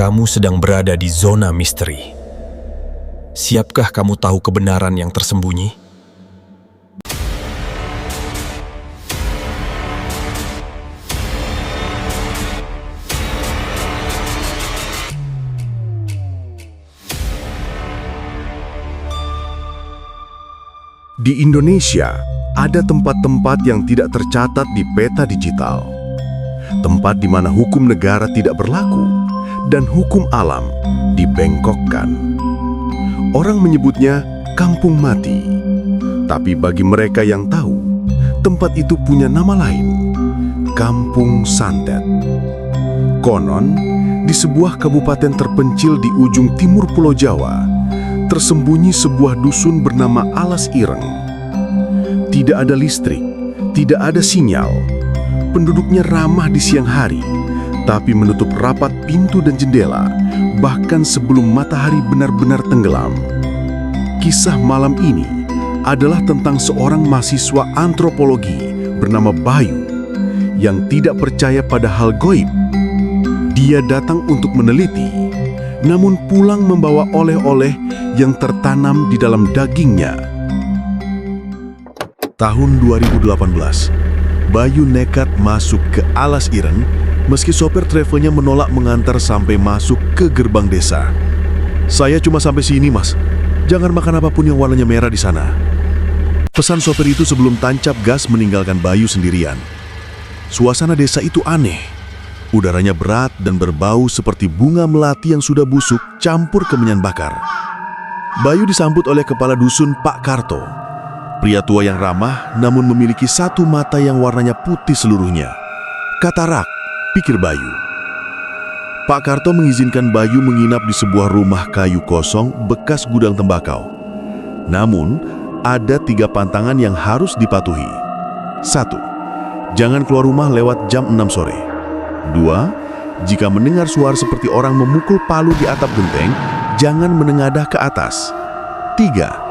Kamu sedang berada di zona misteri. Siapkah kamu tahu kebenaran yang tersembunyi? Di Indonesia, ada tempat-tempat yang tidak tercatat di peta digital. Tempat di mana hukum negara tidak berlaku dan hukum alam dibengkokkan. Orang menyebutnya kampung mati. Tapi bagi mereka yang tahu, tempat itu punya nama lain, Kampung Santet. Konon, di sebuah kabupaten terpencil di ujung timur Pulau Jawa, tersembunyi sebuah dusun bernama Alas Ireng. Tidak ada listrik, tidak ada sinyal. Penduduknya ramah di siang hari, tapi menutup rapat pintu dan jendela, bahkan sebelum matahari benar-benar tenggelam. Kisah malam ini adalah tentang seorang mahasiswa antropologi bernama Bayu yang tidak percaya pada hal gaib. Dia datang untuk meneliti, namun pulang membawa oleh-oleh yang tertanam di dalam dagingnya. Tahun 2018, Bayu nekat masuk ke Alas Ireng meski sopir travelnya menolak mengantar sampai masuk ke gerbang desa. "Saya cuma sampai sini, Mas. Jangan makan apapun yang warnanya merah di sana." Pesan sopir itu sebelum tancap gas meninggalkan Bayu sendirian. Suasana desa itu aneh. Udaranya berat dan berbau seperti bunga melati yang sudah busuk campur kemenyan bakar. Bayu disambut oleh kepala dusun Pak Karto. Pria tua yang ramah namun memiliki satu mata yang warnanya putih seluruhnya. Katarak, pikir Bayu. Pak Karto mengizinkan Bayu menginap di sebuah rumah kayu kosong bekas gudang tembakau. Namun, ada 3 pantangan yang harus dipatuhi. 1. Jangan keluar rumah lewat jam 6 sore. 2. Jika mendengar suara seperti orang memukul palu di atap genteng, jangan menengadah ke atas. 3.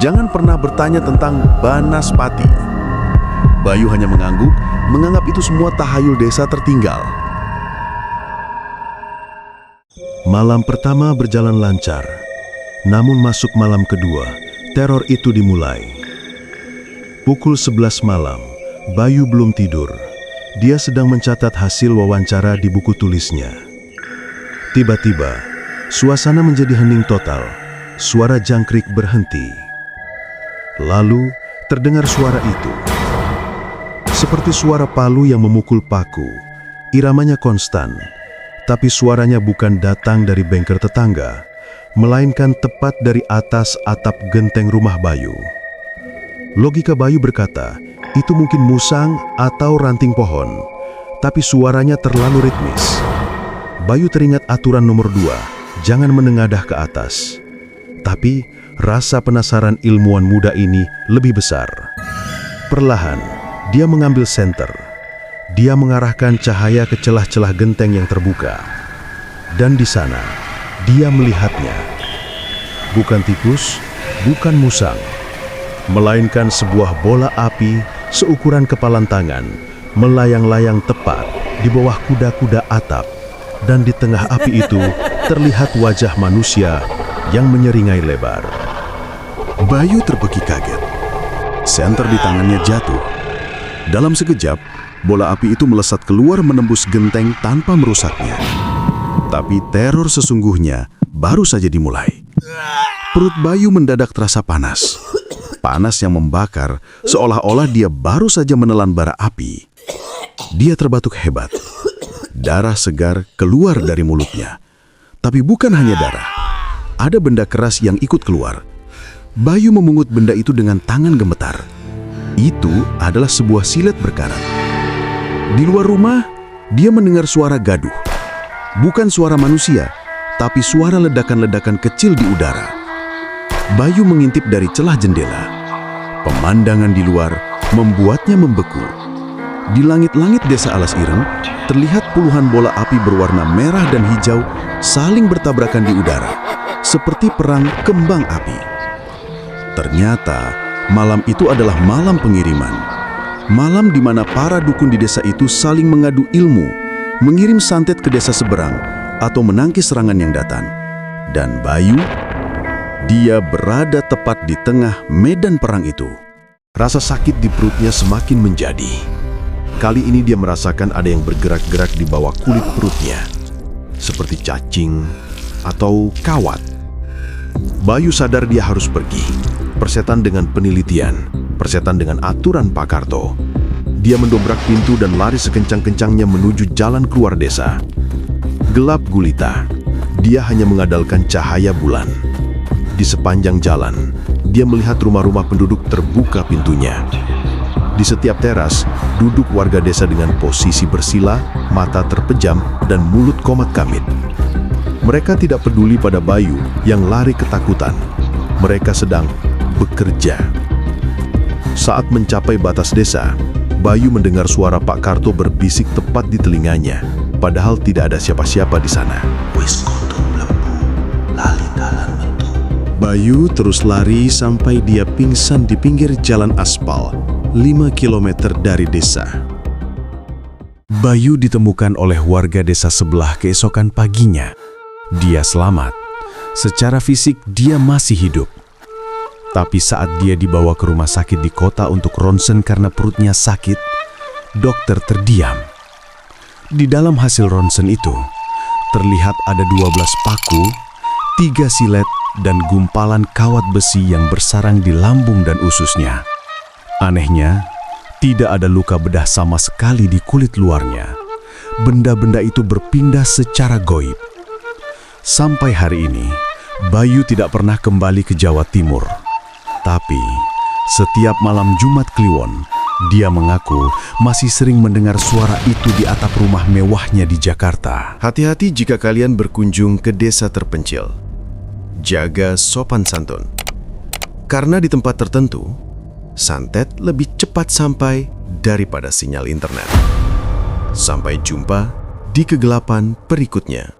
Jangan pernah bertanya tentang Banaspati. Bayu hanya mengangguk, menganggap itu semua tahayul desa tertinggal. Malam pertama berjalan lancar, namun masuk malam kedua, teror itu dimulai. Pukul 11 malam, Bayu belum tidur. Dia sedang mencatat hasil wawancara di buku tulisnya. Tiba-tiba, suasana menjadi hening total. Suara jangkrik berhenti. Lalu, terdengar suara itu. Seperti suara palu yang memukul paku. Iramanya konstan, tapi suaranya bukan datang dari bengkel tetangga, melainkan tepat dari atas atap genteng rumah Bayu. Logika Bayu berkata, itu mungkin musang atau ranting pohon, tapi suaranya terlalu ritmis. Bayu teringat aturan nomor 2, jangan menengadah ke atas. Tapi, rasa penasaran ilmuwan muda ini lebih besar. Perlahan, dia mengambil senter. Dia mengarahkan cahaya ke celah-celah genteng yang terbuka. Dan di sana, dia melihatnya. Bukan tikus, bukan musang, melainkan sebuah bola api seukuran kepalan tangan, melayang-layang tepat di bawah kuda-kuda atap. Dan di tengah api itu, terlihat wajah manusia yang menyeringai lebar. Bayu terbeki kaget. Senter di tangannya jatuh. Dalam sekejap, bola api itu melesat keluar menembus genteng tanpa merusaknya. Tapi teror sesungguhnya baru saja dimulai. Perut Bayu mendadak terasa panas. Panas yang membakar, seolah-olah dia baru saja menelan bara api. Dia terbatuk hebat. Darah segar keluar dari mulutnya. Tapi bukan hanya darah. Ada benda keras yang ikut keluar. Bayu memungut benda itu dengan tangan gemetar. Itu adalah sebuah silet berkarat. Di luar rumah, dia mendengar suara gaduh. Bukan suara manusia, tapi suara ledakan-ledakan kecil di udara. Bayu mengintip dari celah jendela. Pemandangan di luar membuatnya membeku. Di langit-langit desa Alas Ireng, terlihat puluhan bola api berwarna merah dan hijau saling bertabrakan di udara, seperti perang kembang api. Ternyata, malam itu adalah malam pengiriman. Malam di mana para dukun di desa itu saling mengadu ilmu, mengirim santet ke desa seberang atau menangkis serangan yang datang. Dan Bayu, dia berada tepat di tengah medan perang itu. Rasa sakit di perutnya semakin menjadi. Kali ini dia merasakan ada yang bergerak-gerak di bawah kulit perutnya, seperti cacing atau kawat. Bayu sadar dia harus pergi. Persetan dengan penelitian, persetan dengan aturan Pak Karto. Dia mendobrak pintu dan lari sekencang-kencangnya menuju jalan keluar desa. Gelap gulita, dia hanya mengandalkan cahaya bulan. Di sepanjang jalan, dia melihat rumah-rumah penduduk terbuka pintunya. Di setiap teras, duduk warga desa dengan posisi bersila, mata terpejam, dan mulut komat kamit. Mereka tidak peduli pada Bayu yang lari ketakutan. Mereka sedang bekerja. Saat mencapai batas desa, Bayu mendengar suara Pak Karto berbisik tepat di telinganya, padahal tidak ada siapa-siapa di sana. Wis kudu mlebu, lali dalan metu. Bayu terus lari sampai dia pingsan di pinggir jalan aspal, 5 km dari desa. Bayu ditemukan oleh warga desa sebelah keesokan paginya. Dia selamat. Secara fisik dia masih hidup. Tapi saat dia dibawa ke rumah sakit di kota untuk ronsen karena perutnya sakit, dokter terdiam. Di dalam hasil ronsen itu, terlihat ada 12 paku, 3 silet, dan gumpalan kawat besi yang bersarang di lambung dan ususnya. Anehnya, tidak ada luka bedah sama sekali di kulit luarnya. Benda-benda itu berpindah secara goib. Sampai hari ini, Bayu tidak pernah kembali ke Jawa Timur. Tapi, setiap malam Jumat Kliwon, dia mengaku masih sering mendengar suara itu di atap rumah mewahnya di Jakarta. Hati-hati jika kalian berkunjung ke desa terpencil. Jaga sopan santun. Karena di tempat tertentu, santet lebih cepat sampai daripada sinyal internet. Sampai jumpa di kegelapan berikutnya.